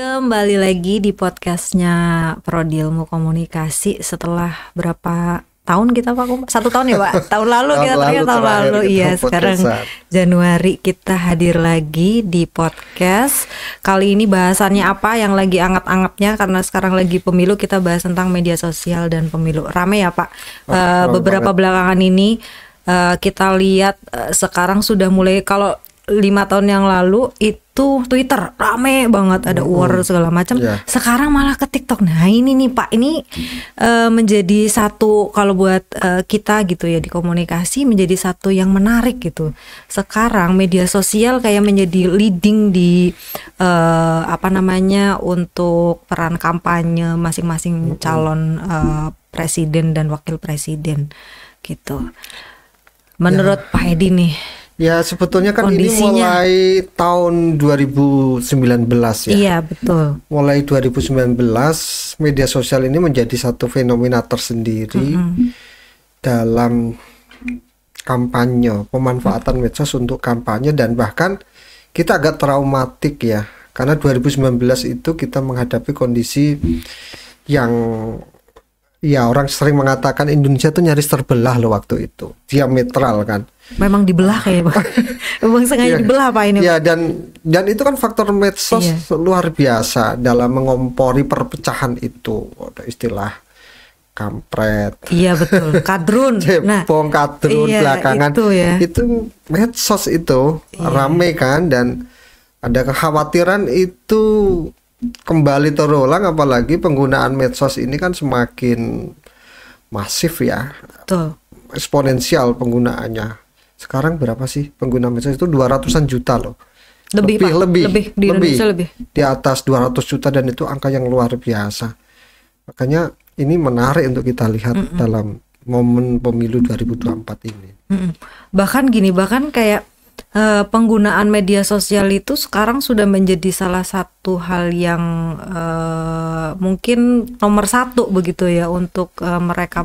Kembali lagi di podcastnya Prodi Ilmu Komunikasi setelah berapa tahun kita Pak? 1 tahun ya Pak? Tahun lalu kita tahun lalu. Iya, sekarang Januari kita hadir lagi di podcast. Kali ini bahasannya apa yang lagi anget-angetnya, karena sekarang lagi pemilu, kita bahas tentang media sosial dan pemilu. Rame ya Pak? Beberapa belakangan ini kita lihat sekarang sudah mulai, kalau 5 tahun yang lalu itu Twitter rame banget, ada war segala macam. Sekarang malah ke TikTok. Nah ini nih Pak, ini menjadi satu, kalau buat kita gitu ya di komunikasi, menjadi satu yang menarik gitu. Sekarang media sosial kayak menjadi leading di untuk peran kampanye masing-masing calon presiden dan wakil presiden gitu. Menurut Pak Edi nih, ya sebetulnya kan kondisinya, ini mulai tahun 2019 ya. Iya betul. Mulai 2019 media sosial ini menjadi satu fenomena tersendiri dalam kampanye, pemanfaatan medsos untuk kampanye, dan bahkan kita agak traumatik ya, karena 2019 itu kita menghadapi kondisi yang ya orang sering mengatakan Indonesia tuh nyaris terbelah loh waktu itu, diametral kan. Memang dibelah kayak Pak. Memang sengaja dibelah Pak ini. Ya, dan itu kan faktor medsos luar biasa dalam mengompori perpecahan itu. Ada istilah kampret. Iya betul. Kadrun. Cepong, kadrun belakangan. Itu medsos itu rame kan, dan ada kekhawatiran itu kembali terulang, apalagi penggunaan medsos ini kan semakin masif ya. Betul. Eksponensial penggunaannya. Sekarang berapa sih pengguna medsos itu? 200-an juta loh. Lebih di Indonesia lebih. Di atas 200 juta, dan itu angka yang luar biasa. Makanya ini menarik untuk kita lihat dalam momen pemilu 2024 ini. Bahkan kayak penggunaan media sosial itu sekarang sudah menjadi salah satu hal yang mungkin nomor 1 begitu ya, untuk mereka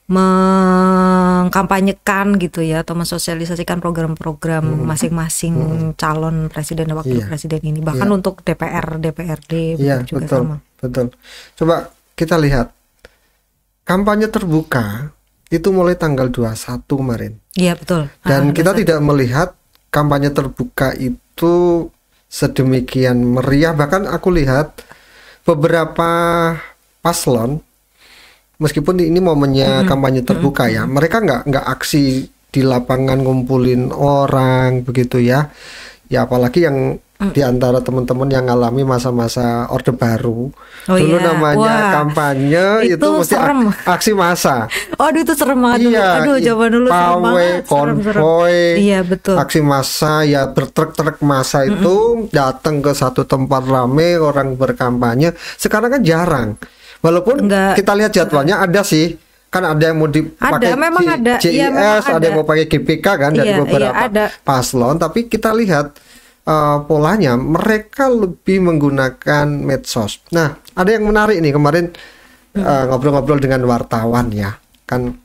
mengkampanyekan gitu ya, atau mensosialisasikan program-program masing-masing calon presiden dan wakil presiden ini, bahkan untuk DPRD juga betul, sama. Betul. Coba kita lihat kampanye terbuka itu mulai tanggal 21 kemarin. Iya betul. Dan kita tidak melihat kampanye terbuka itu sedemikian meriah. Bahkan aku lihat beberapa paslon, meskipun ini momennya kampanye terbuka ya, mereka nggak aksi di lapangan ngumpulin orang begitu ya. Ya apalagi yang di antara teman-teman yang ngalami masa-masa Orde Baru, dulu namanya kampanye itu mesti aksi massa. Aduh itu serem banget dulu. Aduh zaman dulu serem banget. Konvoy, betul. Aksi massa ya, bertrek-trek massa itu datang ke satu tempat rame, orang berkampanye. Sekarang kan jarang. Walaupun kita lihat jadwalnya ada sih. Kan ada yang mau dipakai JIS, ada yang mau pakai GPK kan dari beberapa paslon, tapi kita lihat polanya mereka lebih menggunakan medsos. Nah, ada yang menarik nih kemarin ngobrol-ngobrol dengan wartawan ya. Kan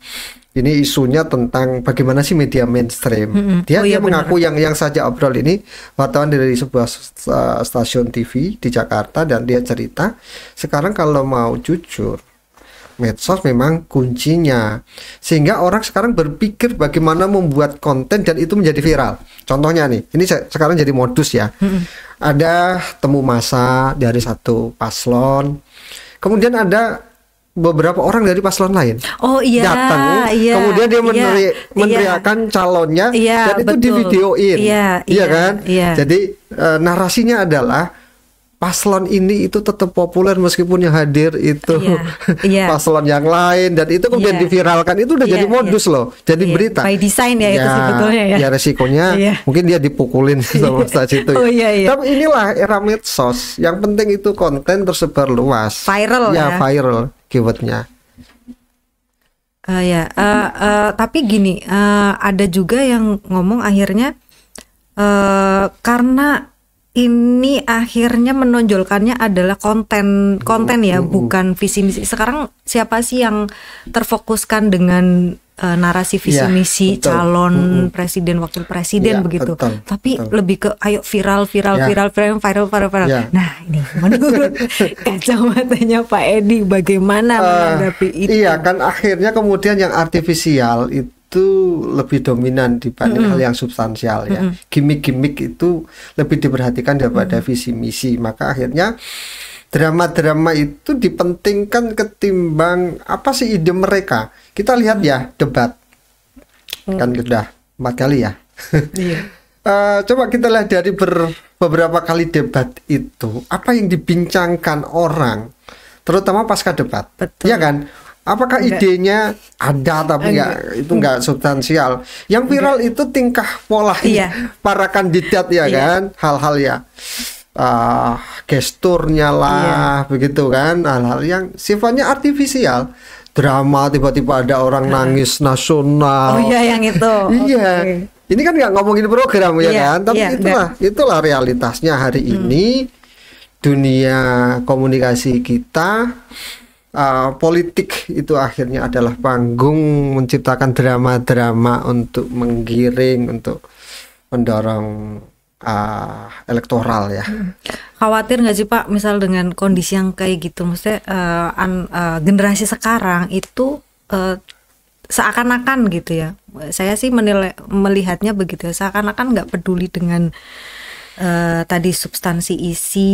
ini isunya tentang bagaimana sih media mainstream. Dia mengaku yang saja obrol ini wartawan dari sebuah stasiun TV di Jakarta, dan dia cerita sekarang kalau mau jujur, medsos memang kuncinya, sehingga orang sekarang berpikir bagaimana membuat konten dan itu menjadi viral. Contohnya nih, ini sekarang jadi modus ya. Ada temu massa dari satu paslon, kemudian ada beberapa orang dari paslon lain datang, kemudian dia meneriakan calonnya, dan itu divideoin, kan? Jadi narasinya adalah paslon ini itu tetap populer meskipun yang hadir itu paslon yang lain, dan itu kemudian diviralkan. Itu udah jadi modus loh, jadi berita by design ya, itu sebetulnya ya. Ya resikonya mungkin dia dipukulin sama stasiun itu. Tapi inilah era medsos, yang penting itu konten tersebar luas, viral viral keywordnya. Tapi gini, ada juga yang ngomong akhirnya karena ini akhirnya menonjolkannya adalah konten ya, bukan visi misi. Sekarang siapa sih yang terfokuskan dengan narasi visi misi calon presiden wakil presiden begitu. Tapi lebih ke ayo viral. Nah, ini menurut kacamatanya Pak Edi bagaimana menghadapi itu? Iya, kan akhirnya kemudian yang artifisial itu lebih dominan dibanding hal yang substansial ya. Gimik-gimik itu lebih diperhatikan daripada visi misi. Maka akhirnya drama-drama itu dipentingkan ketimbang apa sih ide mereka. Kita lihat ya debat, kan sudah 4 kali ya. Coba kita lihat dari beberapa kali debat itu, apa yang dibincangkan orang, terutama pasca debat. Ya kan? Apakah idenya ada tapi itu enggak substansial. Yang viral itu tingkah pola para kandidat ya kan, hal-hal ya. Gesturnya lah begitu kan, hal-hal yang sifatnya artifisial, drama tiba-tiba ada orang nangis nasional. Yang itu. Ini kan nggak ngomongin program ya kan, tapi itulah realitasnya hari ini dunia komunikasi kita. Politik itu akhirnya adalah panggung menciptakan drama-drama untuk menggiring, untuk mendorong elektoral ya. Khawatir nggak sih Pak, misal dengan kondisi yang kayak gitu, maksudnya generasi sekarang itu seakan-akan gitu ya, saya sih melihatnya begitu ya, seakan-akan nggak peduli dengan tadi substansi isi,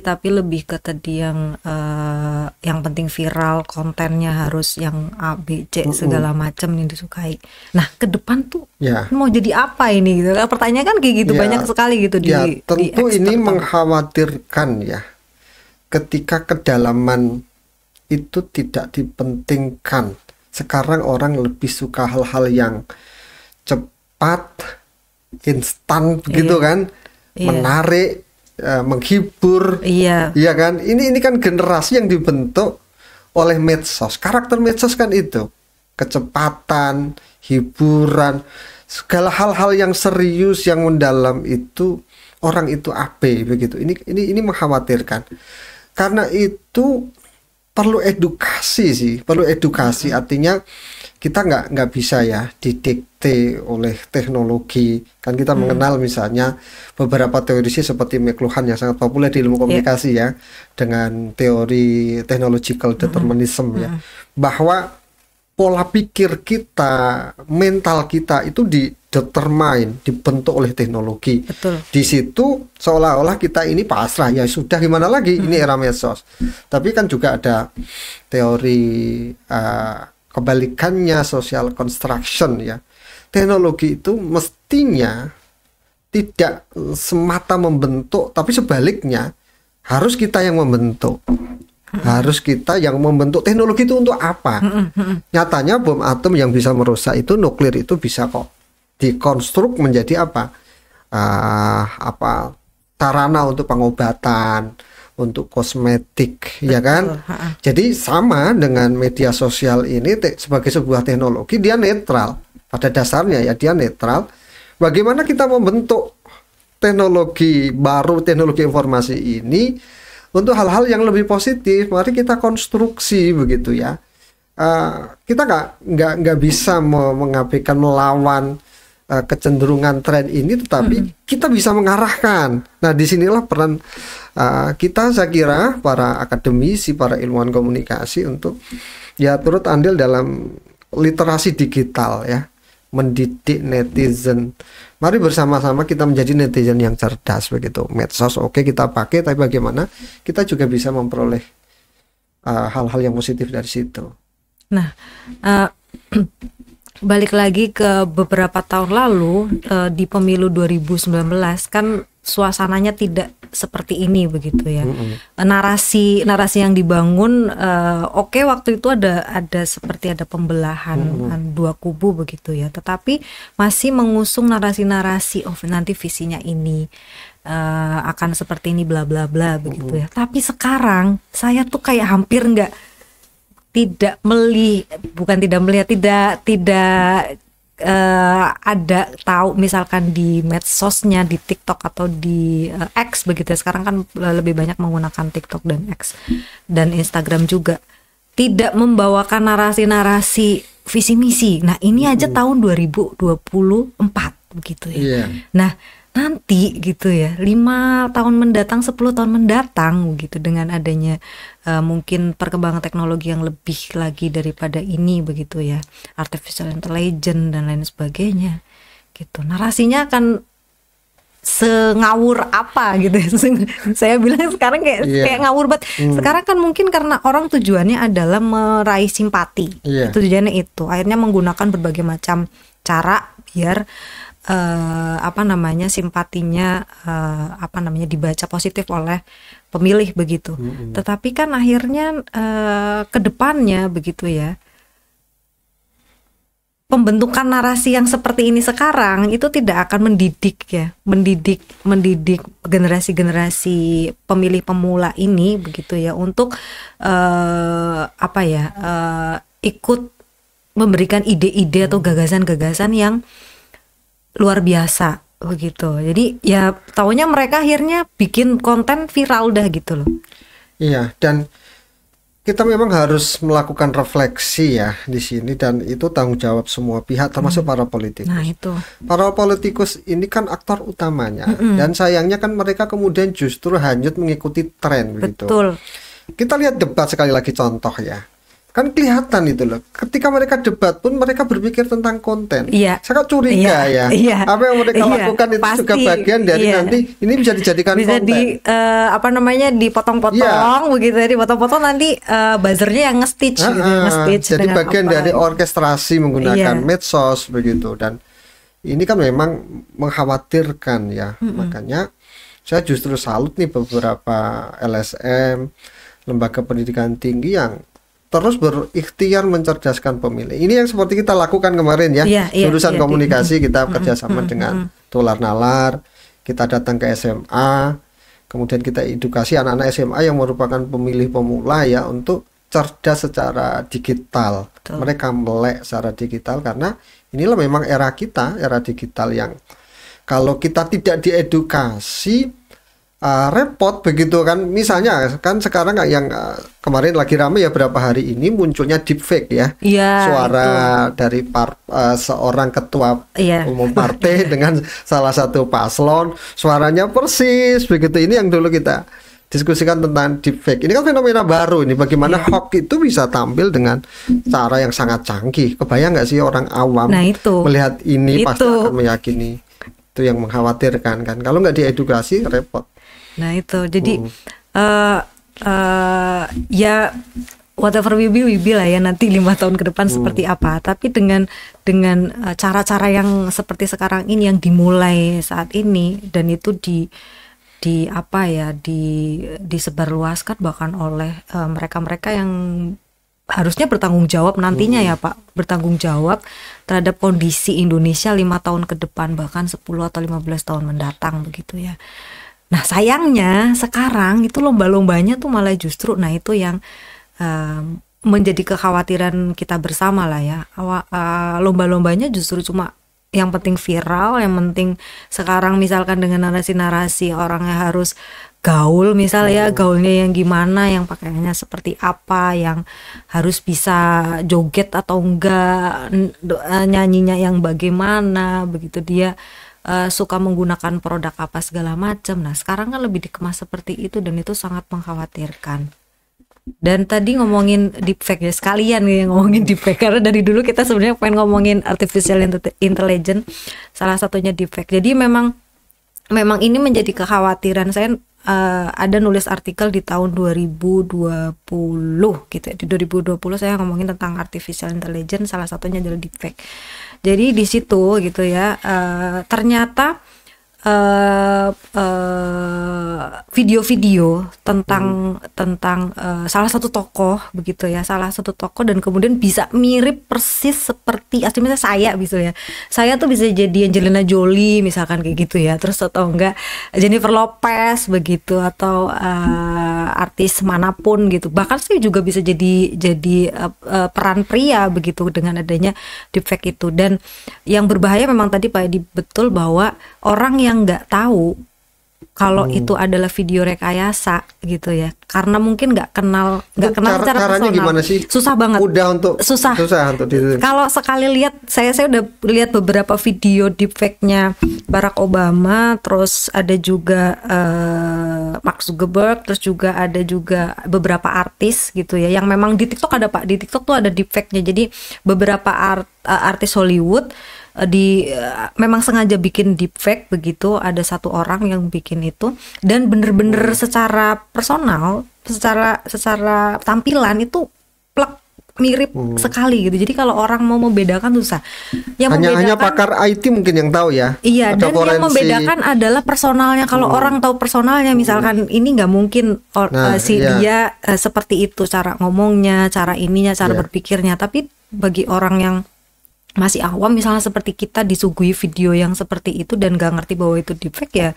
tapi lebih ke tadi yang penting viral, kontennya harus yang A, B, C segala macam yang disukai. Nah ke depan tuh mau jadi apa ini gitu? Pertanyaan kan kayak gitu banyak sekali gitu tentu ini mengkhawatirkan ya, ketika kedalaman itu tidak dipentingkan. Sekarang orang lebih suka hal-hal yang cepat, instan begitu kan. Menarik, menghibur, iya kan? Ini kan generasi yang dibentuk oleh medsos. Karakter medsos kan itu kecepatan, hiburan, segala hal-hal yang serius, yang mendalam itu orang itu abe begitu. Ini mengkhawatirkan. Karena itu perlu edukasi sih, perlu edukasi. Artinya kita nggak bisa ya didikte oleh teknologi. Kan kita mengenal misalnya beberapa teorisi seperti McLuhan yang sangat populer di ilmu komunikasi ya, dengan teori technological determinism ya, bahwa pola pikir kita, mental kita itu didetermine, dibentuk oleh teknologi. Di situ seolah-olah kita ini pasrah, ya sudah gimana lagi, ini era medsos. Tapi kan juga ada teori kebalikannya, social construction ya. Teknologi itu mestinya tidak semata membentuk, tapi sebaliknya harus kita yang membentuk. Harus kita yang membentuk. Teknologi itu untuk apa? Nyatanya bom atom yang bisa merusak itu, nuklir itu bisa kok dikonstruk menjadi apa? Sarana untuk pengobatan, untuk kosmetik, ya kan? Jadi sama dengan media sosial ini sebagai sebuah teknologi, dia netral. Pada dasarnya ya dia netral. Bagaimana kita membentuk teknologi baru, teknologi informasi ini untuk hal-hal yang lebih positif? Mari kita konstruksi begitu ya. Kita nggak bisa mengabaikan, melawan kecenderungan tren ini, tetapi kita bisa mengarahkan. Nah, disinilah peran kita, saya kira para akademisi, para ilmuwan komunikasi untuk ya turut andil dalam literasi digital ya, mendidik netizen. Mari bersama-sama kita menjadi netizen yang cerdas begitu. Medsos oke kita pakai, tapi bagaimana kita juga bisa memperoleh hal-hal yang positif dari situ. Nah, balik lagi ke beberapa tahun lalu di pemilu 2019 kan suasananya tidak seperti ini begitu ya. Narasi yang dibangun oke, waktu itu ada seperti ada pembelahan dua kubu begitu ya. Tetapi masih mengusung narasi-narasi nanti visinya ini akan seperti ini bla bla bla begitu ya. Tapi sekarang saya tuh kayak hampir tidak ada tahu misalkan di medsosnya, di TikTok atau di X begitu ya. Sekarang kan lebih banyak menggunakan TikTok dan X dan Instagram juga, tidak membawakan narasi-narasi visi misi. Nah ini aja tahun 2024 begitu ya. Nah nanti gitu ya 5 tahun mendatang, 10 tahun mendatang gitu, dengan adanya mungkin perkembangan teknologi yang lebih lagi daripada ini begitu ya, artificial intelligence dan lain sebagainya gitu, narasinya akan sengawur apa gitu. Saya bilang sekarang kayak ngawur banget. Sekarang kan mungkin karena orang tujuannya adalah meraih simpati. Tujuannya itu akhirnya menggunakan berbagai macam cara biar simpatinya dibaca positif oleh pemilih begitu. Tetapi kan akhirnya ke depannya begitu ya, pembentukan narasi yang seperti ini sekarang itu tidak akan mendidik generasi-generasi pemilih pemula ini begitu ya untuk ikut memberikan ide-ide atau gagasan-gagasan yang luar biasa begitu. Jadi ya taunya mereka akhirnya bikin konten viral dah gitu loh. Iya, dan kita memang harus melakukan refleksi ya di sini, dan itu tanggung jawab semua pihak termasuk para politikus. Nah, itu. Para politikus ini kan aktor utamanya, dan sayangnya kan mereka kemudian justru hanyut mengikuti tren begitu. Betul. Kita lihat debat sekali lagi contoh ya. Kan kelihatan itu loh. Ketika mereka debat pun mereka berpikir tentang konten. Sangat curiga ya. Apa yang mereka lakukan itu pasti, juga bagian dari nanti ini bisa dijadikan bisa konten. Dipotong-potong begitu ya, dipotong-potong nanti buzzernya yang nge-stitch gitu. Jadi bagian dari orkestrasi menggunakan medsos begitu, dan ini kan memang mengkhawatirkan ya. Makanya saya justru salut nih beberapa LSM, lembaga pendidikan tinggi yang terus berikhtiar mencerdaskan pemilih. Ini yang seperti kita lakukan kemarin ya, jurusan komunikasi kita kerjasama dengan Tular Nalar, kita datang ke SMA, kemudian kita edukasi anak-anak SMA yang merupakan pemilih pemula ya untuk cerdas secara digital. Mereka melek secara digital karena inilah memang era kita, era digital yang kalau kita tidak diedukasi repot begitu kan. Misalnya kan sekarang yang kemarin lagi rame ya, berapa hari ini munculnya deepfake ya, suara dari seorang ketua umum partai dengan salah satu paslon, suaranya persis begitu. Ini yang dulu kita diskusikan tentang deepfake. Ini kan fenomena baru ini, bagaimana hoax itu bisa tampil dengan cara yang sangat canggih. Kebayang nggak sih orang awam melihat ini pasti akan meyakini. Itu yang mengkhawatirkan kan, kalau nggak diedukasi repot. Nah itu jadi ya whatever we be lah ya, nanti 5 tahun ke depan seperti apa. Tapi dengan cara-cara yang seperti sekarang ini yang dimulai saat ini, dan itu disebarluaskan bahkan oleh mereka-mereka yang harusnya bertanggung jawab nantinya ya Pak, bertanggung jawab terhadap kondisi Indonesia 5 tahun ke depan, bahkan 10 atau 15 tahun mendatang begitu ya. Nah sayangnya sekarang itu lomba-lombanya tuh malah justru, nah itu yang menjadi kekhawatiran kita bersama lah ya. Lomba-lombanya justru cuma yang penting viral, yang penting sekarang misalkan dengan narasi-narasi orangnya harus gaul misalnya, gaulnya yang gimana, yang pakaiannya seperti apa, yang harus bisa joget atau enggak, nyanyinya yang bagaimana begitu, dia suka menggunakan produk apa segala macam. Nah sekarang kan lebih dikemas seperti itu, dan itu sangat mengkhawatirkan. Dan tadi ngomongin deepfake ya, sekalian nih ngomongin deepfake, karena dari dulu kita sebenarnya pengen ngomongin artificial intelligence, salah satunya deepfake. Jadi memang ini menjadi kekhawatiran saya. Ada nulis artikel di tahun 2020 gitu ya. Di 2020 saya ngomongin tentang artificial intelligence, salah satunya adalah deepfake. Jadi di situ gitu ya, ternyata video-video tentang salah satu tokoh begitu ya, dan kemudian bisa mirip persis seperti asli. Misalnya saya gitu ya, saya tuh bisa jadi Angelina Jolie misalkan kayak gitu ya, terus atau enggak Jennifer Lopez begitu, atau artis manapun gitu. Bahkan saya juga bisa jadi peran pria begitu dengan adanya deepfake itu. Dan yang berbahaya memang tadi Pak Edi betul, bahwa orang yang nggak tahu kalau itu adalah video rekayasa gitu ya, karena mungkin nggak kenal secara caranya personal. Gimana sih? Susah banget. Susah untuk kalau sekali lihat, saya udah lihat beberapa video deepfake-nya Barack Obama, terus ada juga Mark Zuckerberg, terus juga ada juga beberapa artis gitu ya, yang memang di TikTok ada Pak, di TikTok tuh ada deepfake-nya. Jadi beberapa artis Hollywood memang sengaja bikin deepfake begitu. Ada satu orang yang bikin itu, dan bener-bener secara personal, secara tampilan itu plek mirip sekali gitu. Jadi kalau orang mau membedakan susah. Hanya pakar IT mungkin yang tahu ya. Iya, dan yang membedakan adalah personalnya. Kalau orang tahu personalnya, misalkan ini nggak mungkin dia seperti itu cara ngomongnya, cara ininya, cara berpikirnya. Tapi bagi orang yang masih awam misalnya seperti kita, disuguhi video yang seperti itu dan gak ngerti bahwa itu deepfake ya,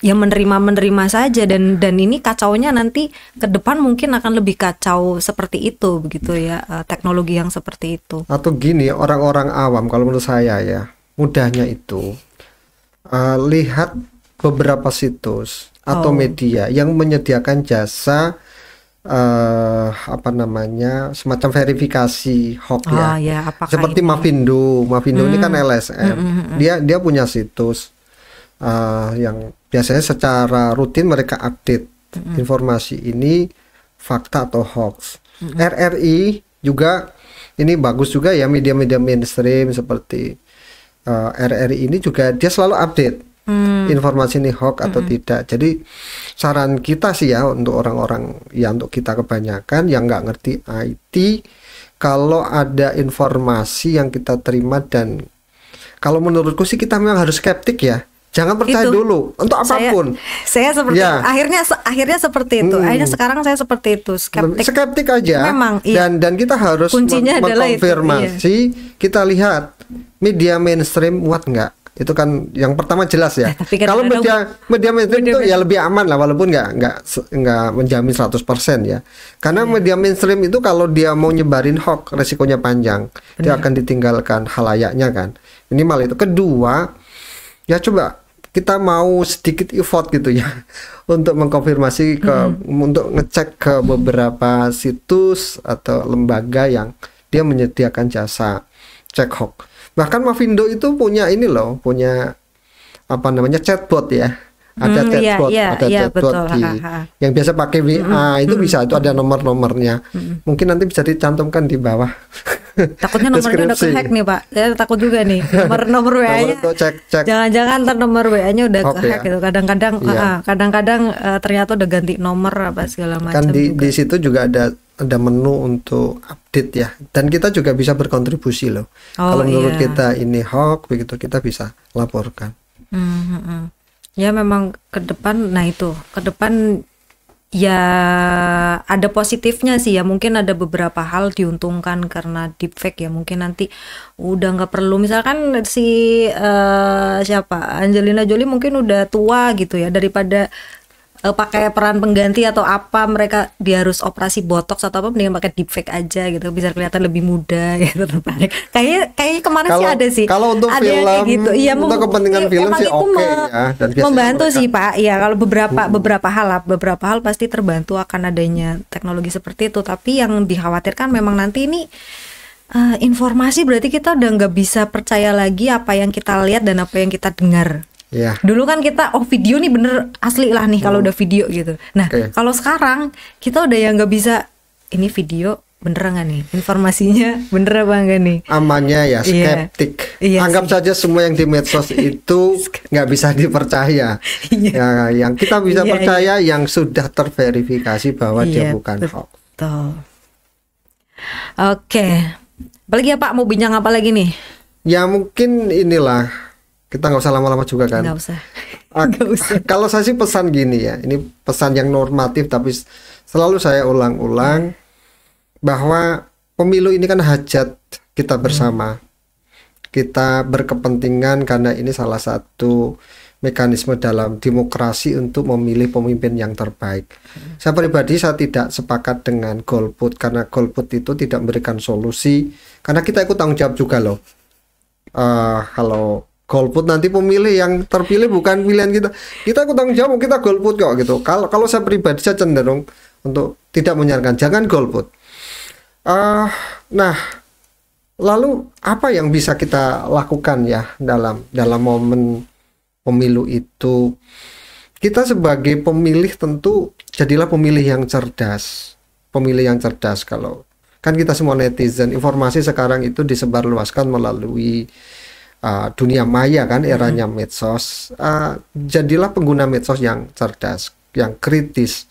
ya menerima saja, dan ini kacaunya nanti ke depan mungkin akan lebih kacau seperti itu begitu ya, teknologi yang seperti itu. Atau gini, orang-orang awam kalau menurut saya ya, mudahnya itu lihat beberapa situs atau media yang menyediakan jasa semacam verifikasi hoax seperti Mavindo ini kan LSM. Dia punya situs yang biasanya secara rutin mereka update informasi ini fakta atau hoax. RRI juga ini bagus juga ya, media-media mainstream seperti RRI ini juga dia selalu update informasi ini hoax atau tidak. Jadi saran kita sih ya, untuk orang-orang ya, untuk kita kebanyakan yang nggak ngerti IT, kalau ada informasi yang kita terima, dan kalau menurutku sih kita memang harus skeptik ya, jangan percaya dulu untuk apapun. Saya seperti akhirnya seperti itu. Akhirnya sekarang saya seperti itu, skeptik aja. Memang, dan kita harus mengkonfirmasi. Kita lihat media mainstream muat nggak. Itu kan yang pertama jelas ya. Kalau media mainstream itu ya lebih aman lah, walaupun nggak menjamin 100% ya. Karena media mainstream itu kalau dia mau nyebarin hoax resikonya panjang. Dia akan ditinggalkan halayaknya kan. Minimal itu. Kedua, ya coba kita mau sedikit effort gitu ya untuk mengkonfirmasi untuk ngecek ke beberapa situs atau lembaga yang dia menyediakan jasa cek hoax. Bahkan Mavindo itu punya punya chatbot ya. Ada chatbot yang biasa pakai WA itu bisa, itu ada nomor-nomornya. Mungkin nanti bisa dicantumkan di bawah. Takutnya nomornya udah kehack nih Pak. Saya takut juga nih nomor WA-nya. Jangan-jangan ntar nomor WA-nya udah kehack gitu. Kadang-kadang ternyata udah ganti nomor apa segala macam. Kan di situ juga ada menu untuk update ya, dan kita juga bisa berkontribusi loh. Kalau menurut kita ini hoax begitu, kita bisa laporkan. Ya memang ke depan ya ada positifnya sih ya, mungkin ada beberapa hal diuntungkan karena deepfake ya. Mungkin nanti udah nggak perlu, misalkan Angelina Jolie mungkin udah tua gitu ya, daripada pakai peran pengganti atau apa, mereka dia harus operasi botox atau apa, mendingan pakai deepfake aja gitu, bisa kelihatan lebih muda gitu. Kayaknya kemarin sih ada sih. Kalau untuk ada film gitu. Ya, untuk kepentingan film sih ya, dan membantu sih Pak. Ya kalau beberapa hal pasti terbantu akan adanya teknologi seperti itu. Tapi yang dikhawatirkan memang nanti ini informasi, berarti kita udah nggak bisa percaya lagi apa yang kita lihat dan apa yang kita dengar. Ya. Dulu kan kita video nih bener asli lah nih kalau udah video gitu. Nah kalau sekarang kita udah yang nggak bisa, ini video bener nggak nih, informasinya bener apa enggak nih? Amannya ya skeptik. Anggap saja semua yang di medsos itu nggak bisa dipercaya. Ya, yang kita bisa percaya yang sudah terverifikasi bahwa dia bukan hoax. Oke. Apalagi ya Pak, mau bincang apa lagi nih? Ya mungkin inilah, kita nggak usah lama-lama juga kan. Nggak usah. Kalau saya sih pesan gini ya, ini pesan yang normatif tapi selalu saya ulang-ulang, bahwa pemilu ini kan hajat kita bersama. Kita berkepentingan karena ini salah satu mekanisme dalam demokrasi untuk memilih pemimpin yang terbaik. Saya pribadi saya tidak sepakat dengan golput, karena golput itu tidak memberikan solusi, karena kita ikut tanggung jawab juga loh. Kalau golput, nanti pemilih yang terpilih bukan pilihan kita. Kita tanggung jawab, kita golput kok gitu. Kalau saya pribadi saya cenderung untuk tidak menyarankan jangan golput. Nah, lalu apa yang bisa kita lakukan ya dalam momen pemilu itu? Kita sebagai pemilih tentu jadilah pemilih yang cerdas. Kalau kan kita semua netizen, informasi sekarang itu disebarluaskan melalui dunia maya kan, eranya medsos. Jadilah pengguna medsos yang cerdas, yang kritis.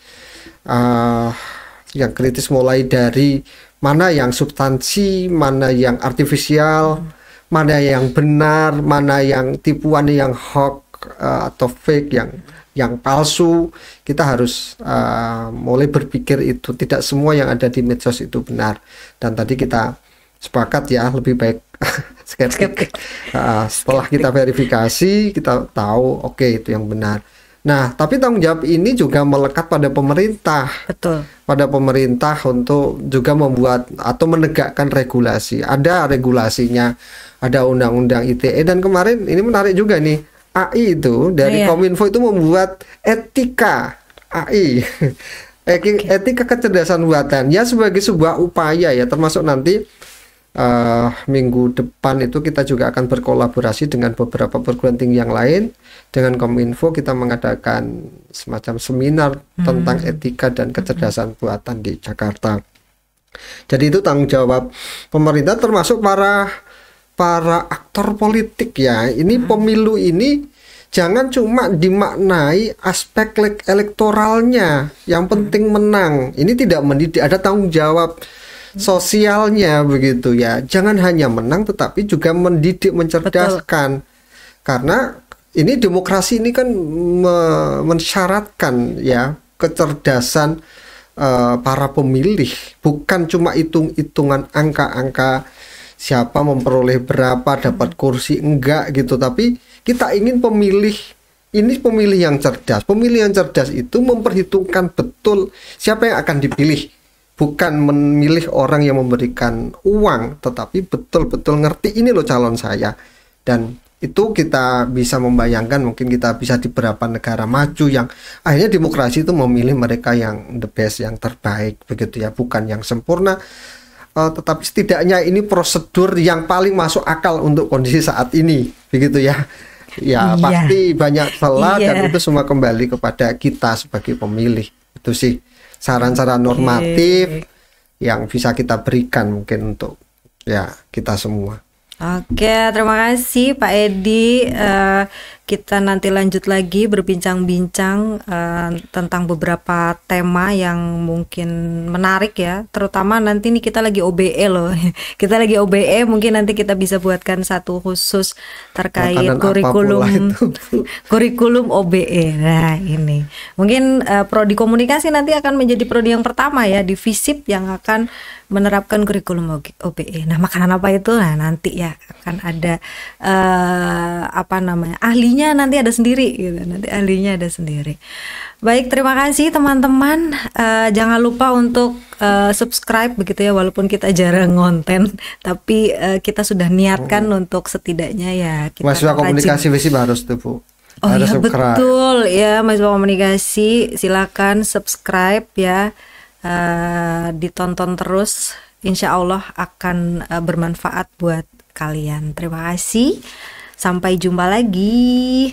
Yang kritis mulai dari mana yang substansi, mana yang artifisial, mana yang benar, mana yang tipuan, yang hoax atau fake, yang palsu. Kita harus mulai berpikir itu tidak semua yang ada di medsos itu benar. Dan tadi kita sepakat ya lebih baik skeptik. Setelah kita verifikasi kita tahu oke, itu yang benar. Nah, tapi tanggung jawab ini juga melekat pada pemerintah. Betul. Pada pemerintah untuk juga membuat atau menegakkan regulasi. Ada regulasinya, ada undang-undang ITE, dan kemarin ini menarik juga nih, AI itu dari Kominfo itu membuat etika AI. Etika kecerdasan buatan ya, sebagai sebuah upaya ya, termasuk nanti minggu depan itu kita juga akan berkolaborasi dengan beberapa perguruan tinggi yang lain. Dengan Kominfo kita mengadakan semacam seminar tentang etika dan kecerdasan buatan di Jakarta. Jadi itu tanggung jawab pemerintah, termasuk para aktor politik ya. Ini pemilu ini jangan cuma dimaknai aspek elektoralnya, yang penting menang. Ini tidak mendidik, ada tanggung jawab sosialnya begitu ya. Jangan hanya menang tetapi juga mendidik, mencerdaskan. Betul. Karena ini demokrasi ini kan mensyaratkan ya kecerdasan para pemilih, bukan cuma hitung-hitungan angka-angka siapa memperoleh berapa, dapat kursi enggak gitu, tapi kita ingin pemilih ini pemilih yang cerdas. Pemilih yang cerdas itu memperhitungkan betul siapa yang akan dipilih. Bukan memilih orang yang memberikan uang, tetapi betul-betul ngerti ini loh calon saya. Dan itu kita bisa membayangkan, mungkin kita bisa di beberapa negara maju yang akhirnya demokrasi itu memilih mereka yang the best, yang terbaik begitu ya, bukan yang sempurna, tetapi setidaknya ini prosedur yang paling masuk akal untuk kondisi saat ini begitu ya. Ya pasti banyak celah dan itu semua kembali kepada kita sebagai pemilih. Itu sih saran-saran normatif yang bisa kita berikan mungkin untuk ya kita semua. Oke, terima kasih Pak Edi. Kita nanti lanjut lagi berbincang-bincang tentang beberapa tema yang mungkin menarik ya. Terutama nanti nih kita lagi OBE loh. Kita lagi OBE, mungkin nanti kita bisa buatkan satu khusus terkait kurikulum OBE. Nah ini mungkin prodi komunikasi nanti akan menjadi prodi yang pertama ya di FISIP yang akan menerapkan kurikulum OBE. Nah makanan apa itu? Nah nanti ya akan ada ahlinya nanti ada sendiri gitu. Nanti ahlinya ada sendiri. Baik, terima kasih teman-teman. Jangan lupa untuk subscribe begitu ya, walaupun kita jarang ngonten, tapi kita sudah niatkan untuk setidaknya ya kita mahasiswa komunikasi FISIP harus tuh Bu. Oh iya betul ya, mahasiswa komunikasi silakan subscribe ya. Ditonton terus, insya Allah akan bermanfaat buat kalian. Terima kasih, sampai jumpa lagi.